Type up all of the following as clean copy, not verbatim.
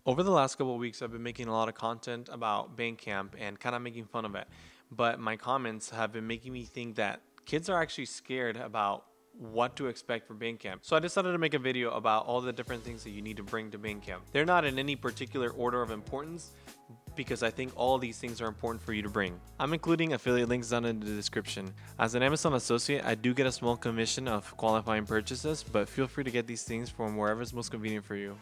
Over the last couple of weeks, I've been making a lot of content about Bandcamp and kind of making fun of it. But my comments have been making me think that kids are actually scared about what to expect for Bandcamp. So I decided to make a video about all the different things that you need to bring to Bandcamp. They're not in any particular order of importance because I think all these things are important for you to bring. I'm including affiliate links down in the description. As an Amazon associate, I do get a small commission of qualifying purchases, but feel free to get these things from wherever is most convenient for you.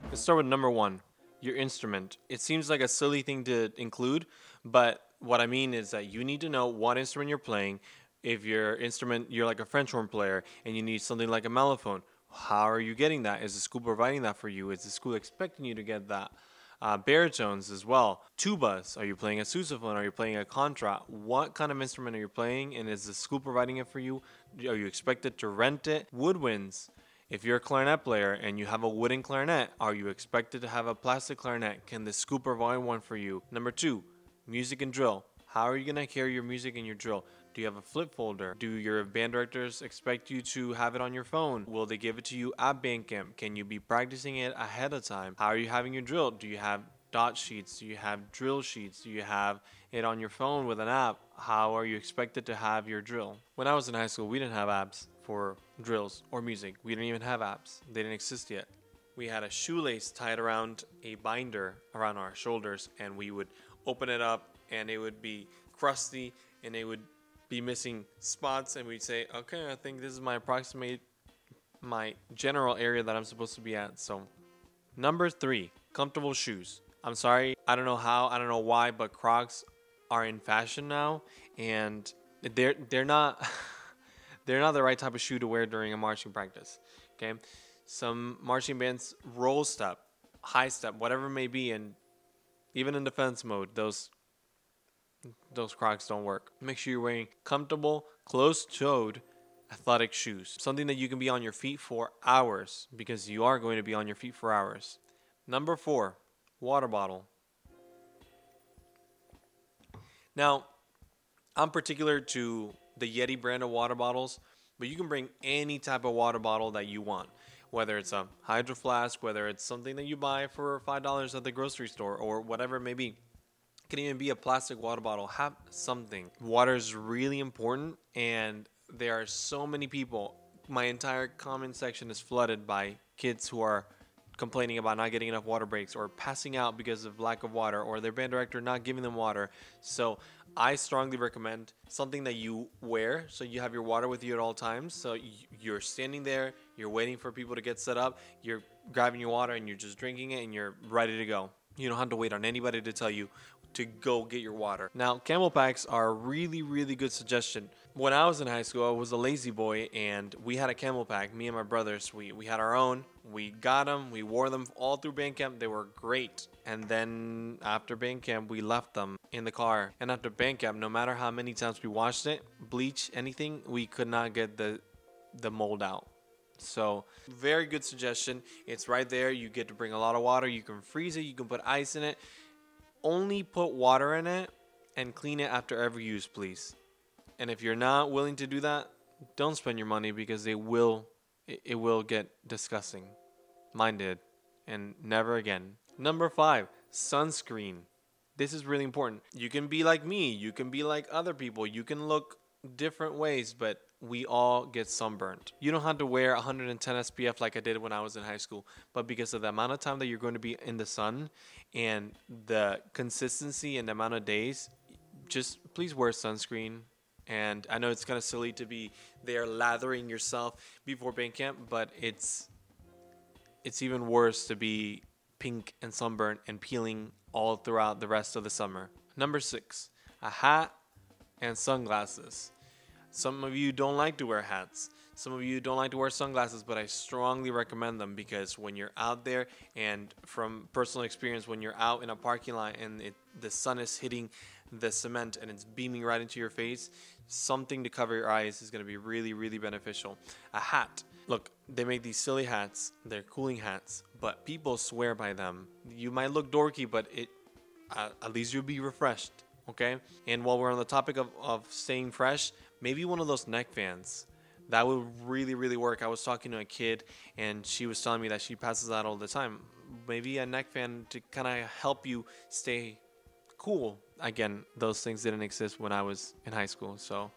Let's start with number one, your instrument. It seems like a silly thing to include, but what I mean is that you need to know what instrument you're playing. If your instrument, you're like a French horn player and you need something like a mellophone, how are you getting that? Is the school providing that for you? Is the school expecting you to get that? Baritones as well. Tubas, are you playing a sousaphone? Are you playing a contra? What kind of instrument are you playing, and is the school providing it for you? Are you expected to rent it? Woodwinds. If you're a clarinet player and you have a wooden clarinet, are you expected to have a plastic clarinet? Can the school provide one for you? Number two, music and drill. How are you going to carry your music and your drill? Do you have a flip folder? Do your band directors expect you to have it on your phone? Will they give it to you at Bandcamp? Can you be practicing it ahead of time? How are you having your drill? Do you have dot sheets? Do you have drill sheets? Do you have it on your phone with an app? How are you expected to have your drill? When I was in high school, we didn't have apps for drills or music. We didn't even have apps. They didn't exist yet. We had a shoelace tied around a binder around our shoulders, and we would open it up and it would be crusty and it would be missing spots, and we'd say, okay, I think this is my general area that I'm supposed to be at. So number three, comfortable shoes. I'm sorry, I don't know how, I don't know why, but Crocs are in fashion now, and they're not they're not the right type of shoe to wear during a marching practice. Okay, some marching bands roll step, high step, whatever it may be, and even in defense mode, those Crocs don't work. Make sure you're wearing comfortable, closed-toed athletic shoes. Something that you can be on your feet for hours, because you are going to be on your feet for hours. Number four, water bottle. Now, I'm particular to the Yeti brand of water bottles, but you can bring any type of water bottle that you want. Whether it's a hydro flask, whether it's something that you buy for $5 at the grocery store, or whatever it may be. It can even be a plastic water bottle. Have something. Water is really important, and there are so many people. My entire comment section is flooded by kids who are complaining about not getting enough water breaks or passing out because of lack of water, or their band director not giving them water. So I strongly recommend something that you wear so you have your water with you at all times. So you're standing there, you're waiting for people to get set up, you're grabbing your water and you're just drinking it and you're ready to go. You don't have to wait on anybody to tell you to go get your water. Now, CamelBaks are a really, really good suggestion. When I was in high school, I was a lazy boy, and we had a CamelBak, me and my brothers. We had our own. We got them. We wore them all through Bandcamp. They were great. And then after Bandcamp, we left them in the car. And after Bandcamp, no matter how many times we washed it, bleach, anything, we could not get the mold out. So very good suggestion. It's right there. You get to bring a lot of water. You can freeze it. You can put ice in it. Only put water in it and clean it after every use, please. And if you're not willing to do that, don't spend your money, because it will get disgusting. Mine did, and never again. Number five, sunscreen. This is really important. You can be like me. You can be like other people. You can look different ways, but we all get sunburned. You don't have to wear 110 SPF like I did when I was in high school, but because of the amount of time that you're going to be in the sun and the consistency and the amount of days, just please wear sunscreen. And I know it's kind of silly to be there lathering yourself before Bandcamp, but it's even worse to be pink and sunburned and peeling all throughout the rest of the summer. Number six, a hat and sunglasses. Some of you don't like to wear hats. Some of you don't like to wear sunglasses, but I strongly recommend them, because when you're out there, and from personal experience, when you're out in a parking lot and the sun is hitting the cement and it's beaming right into your face, something to cover your eyes is going to be really, really beneficial. A hat. Look, they make these silly hats. They're cooling hats, but people swear by them. You might look dorky, but At least you'll be refreshed. Okay. And while we're on the topic of staying fresh, maybe one of those neck fans. That would really, really work. I was talking to a kid and she was telling me that she passes out all the time. Maybe a neck fan to kind of help you stay cool. Again, those things didn't exist when I was in high school, so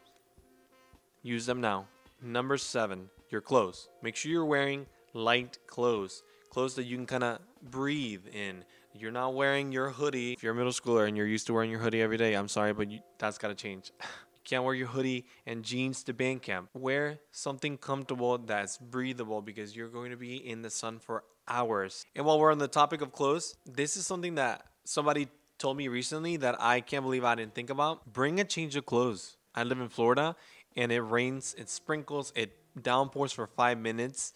use them now. Number 7, your clothes. Make sure you're wearing light clothes. Clothes that you can kind of breathe in. You're not wearing your hoodie. If you're a middle schooler and you're used to wearing your hoodie every day, I'm sorry, but that's got to change. You can't wear your hoodie and jeans to band camp. Wear something comfortable that's breathable because you're going to be in the sun for hours. And while we're on the topic of clothes, this is something that somebody told me recently that I can't believe I didn't think about. Bring a change of clothes. I live in Florida and it rains, it sprinkles, it downpours for 5 minutes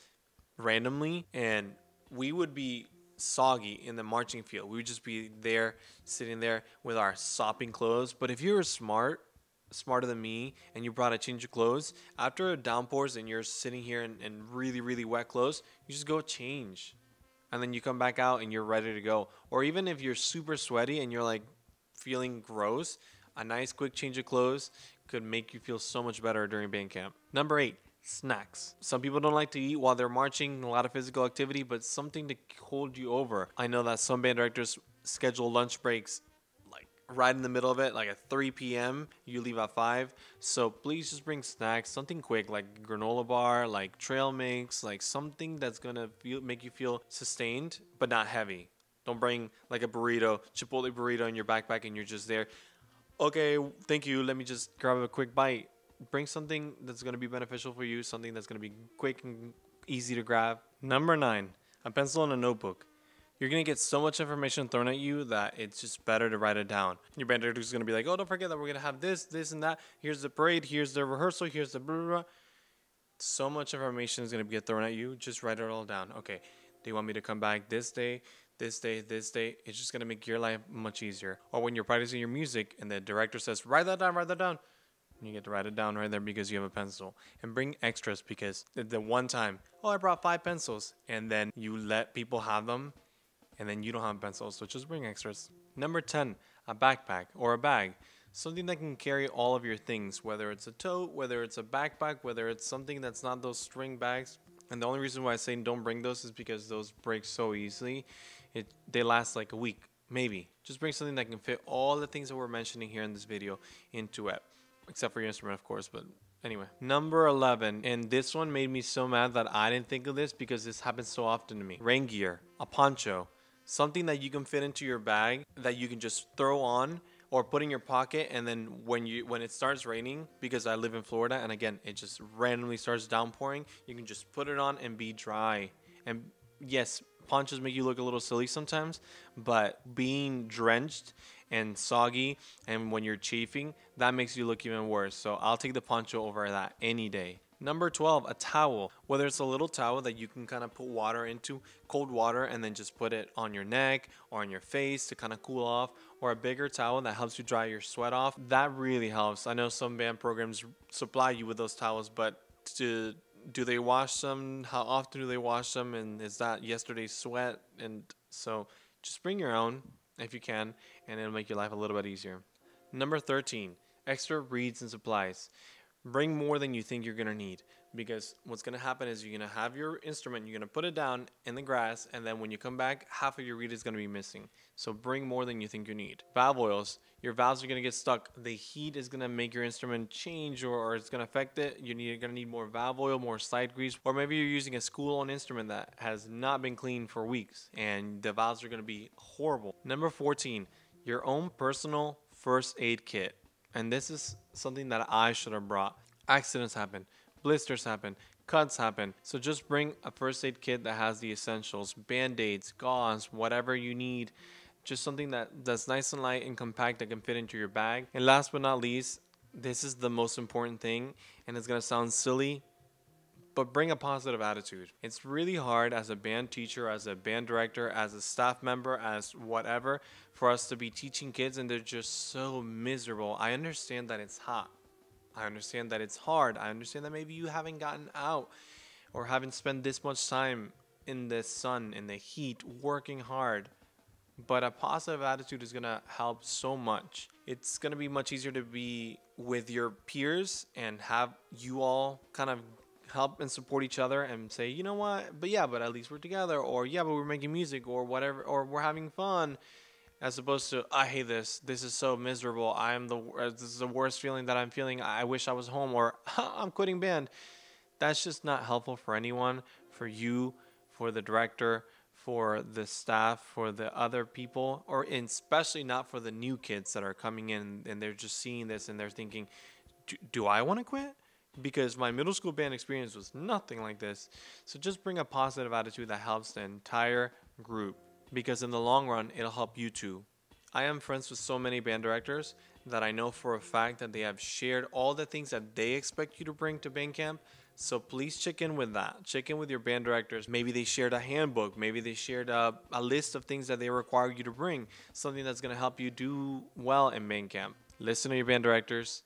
randomly, and we would be soggy in the marching field. We would just be there, sitting there with our sopping clothes. But if you were smarter than me, and you brought a change of clothes, after it downpours and you're sitting here in really, really wet clothes, you just go change. And then you come back out and you're ready to go. Or even if you're super sweaty and you're like feeling gross, a nice quick change of clothes could make you feel so much better during band camp. Number 8, snacks. Some people don't like to eat while they're marching, a lot of physical activity, but something to hold you over. I know that some band directors schedule lunch breaks like right in the middle of it, like at 3 p.m. You leave at 5. So please just bring snacks, something quick like granola bar, like trail mix, like something that's gonna make you feel sustained but not heavy. Don't bring like a burrito, Chipotle burrito in your backpack and you're just there. Okay, thank you. Let me just grab a quick bite. Bring something that's going to be beneficial for you, something that's going to be quick and easy to grab. Number 9, a pencil and a notebook. You're going to get so much information thrown at you that it's just better to write it down. Your band director is going to be like, oh, don't forget that we're going to have this, this, and that. Here's the parade. Here's the rehearsal. Here's the blah, blah, blah. So much information is going to get thrown at you. Just write it all down. Okay, they want me to come back this day, this day, this day. It's just going to make your life much easier. Or when you're practicing your music and the director says, write that down, write that down. You get to write it down right there because you have a pencil. And bring extras because the one time, oh, I brought 5 pencils. And then you let people have them. And then you don't have pencils. So just bring extras. Number 10, a backpack or a bag. Something that can carry all of your things. Whether it's a tote, whether it's a backpack, whether it's something that's not those string bags. And the only reason why I say don't bring those is because those break so easily. They last like a week, maybe. Just bring something that can fit all the things that we're mentioning here in this video into it. Except for your instrument, of course, but anyway. Number 11, and this one made me so mad that I didn't think of this because this happens so often to me. Rain gear, a poncho, something that you can fit into your bag that you can just throw on or put in your pocket, and then when it starts raining, because I live in Florida, and again, it just randomly starts downpouring, you can just put it on and be dry. And yes, ponchos make you look a little silly sometimes, but being drenched and soggy and when you're chafing, that makes you look even worse. So I'll take the poncho over that any day. Number 12, a towel. Whether it's a little towel that you can kind of put water into, cold water, and then just put it on your neck or on your face to kind of cool off, or a bigger towel that helps you dry your sweat off. That really helps. I know some band programs supply you with those towels, but do they wash them? How often do they wash them? And is that yesterday's sweat? And so just bring your own if you can, and it'll make your life a little bit easier. Number 13, extra reeds and supplies. Bring more than you think you're going to need, because what's going to happen is you're going to have your instrument, you're going to put it down in the grass, and then when you come back, half of your reed is going to be missing. So bring more than you think you need. Valve oils. Your valves are going to get stuck. The heat is going to make your instrument change, or it's going to affect it. You're going to need more valve oil, more slide grease, or maybe you're using a school-owned instrument that has not been cleaned for weeks, and the valves are going to be horrible. Number 14, your own personal first aid kit. And this is something that I should have brought. Accidents happen, blisters happen, cuts happen. So just bring a first aid kit that has the essentials, band-aids, gauze, whatever you need. Just something that's nice and light and compact that can fit into your bag. And last but not least, this is the most important thing, and it's going to sound silly, but bring a positive attitude. It's really hard as a band teacher, as a band director, as a staff member, as whatever, for us to be teaching kids and they're just so miserable. I understand that it's hot. I understand that it's hard. I understand that maybe you haven't gotten out or haven't spent this much time in the sun, in the heat, working hard. But a positive attitude is going to help so much. It's going to be much easier to be with your peers and have you all kind of help and support each other and say, you know what, but yeah, but at least we're together, or yeah, but we're making music, or whatever, or we're having fun, as opposed to, I hate this is so miserable, this is the worst feeling that I'm feeling, I wish I was home, or I'm quitting band. That's just not helpful for anyone, for you, for the director, for the staff, for the other people, or especially not for the new kids that are coming in and they're just seeing this and they're thinking, do I want to quit? Because my middle school band experience was nothing like this. So just bring a positive attitude that helps the entire group, because in the long run, it'll help you too. I am friends with so many band directors that I know for a fact that they have shared all the things that they expect you to bring to band camp. So please check in with that. Check in with your band directors. Maybe they shared a handbook. Maybe they shared a list of things that they require you to bring. Something that's going to help you do well in band camp. Listen to your band directors.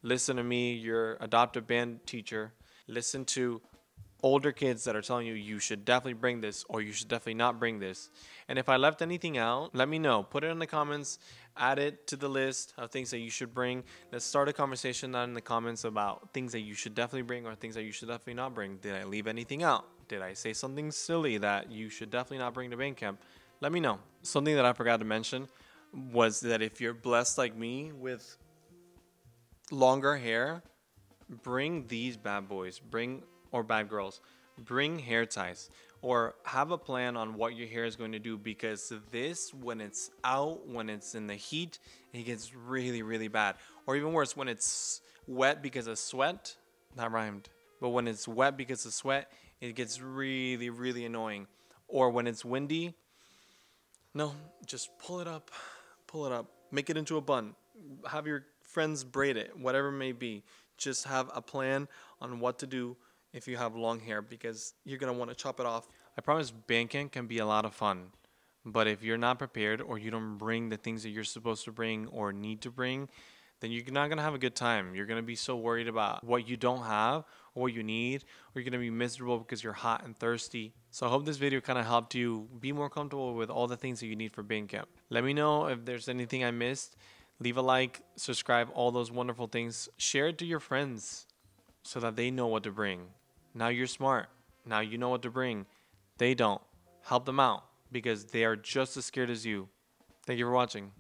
Listen to me, your adoptive band teacher. Listen to older kids that are telling you you should definitely bring this or you should definitely not bring this. And if I left anything out, let me know. Put it in the comments. Add it to the list of things that you should bring. Let's start a conversation down in the comments about things that you should definitely bring or things that you should definitely not bring. Did I leave anything out? Did I say something silly that you should definitely not bring to band camp? Let me know. Something that I forgot to mention was that if you're blessed like me with longer hair, bring these bad boys, or bad girls, bring hair ties, or have a plan on what your hair is going to do, because this, when it's out, when it's in the heat, it gets really, really bad. Or even worse, when it's wet because of sweat. That rhymed. But when it's wet because of sweat, it gets really, really annoying. Or when it's windy, no, just pull it up, make it into a bun, have your friends braid it, whatever it may be. Just have a plan on what to do if you have long hair, because you're going to want to chop it off. I promise band camp can be a lot of fun, but if you're not prepared or you don't bring the things that you're supposed to bring or need to bring, then you're not going to have a good time. You're going to be so worried about what you don't have or what you need, or you're going to be miserable because you're hot and thirsty. So I hope this video kind of helped you be more comfortable with all the things that you need for band camp. Let me know if there's anything I missed. Leave a like, subscribe, all those wonderful things. Share it to your friends so that they know what to bring. Now you're smart. Now you know what to bring. They don't. Help them out because they are just as scared as you. Thank you for watching.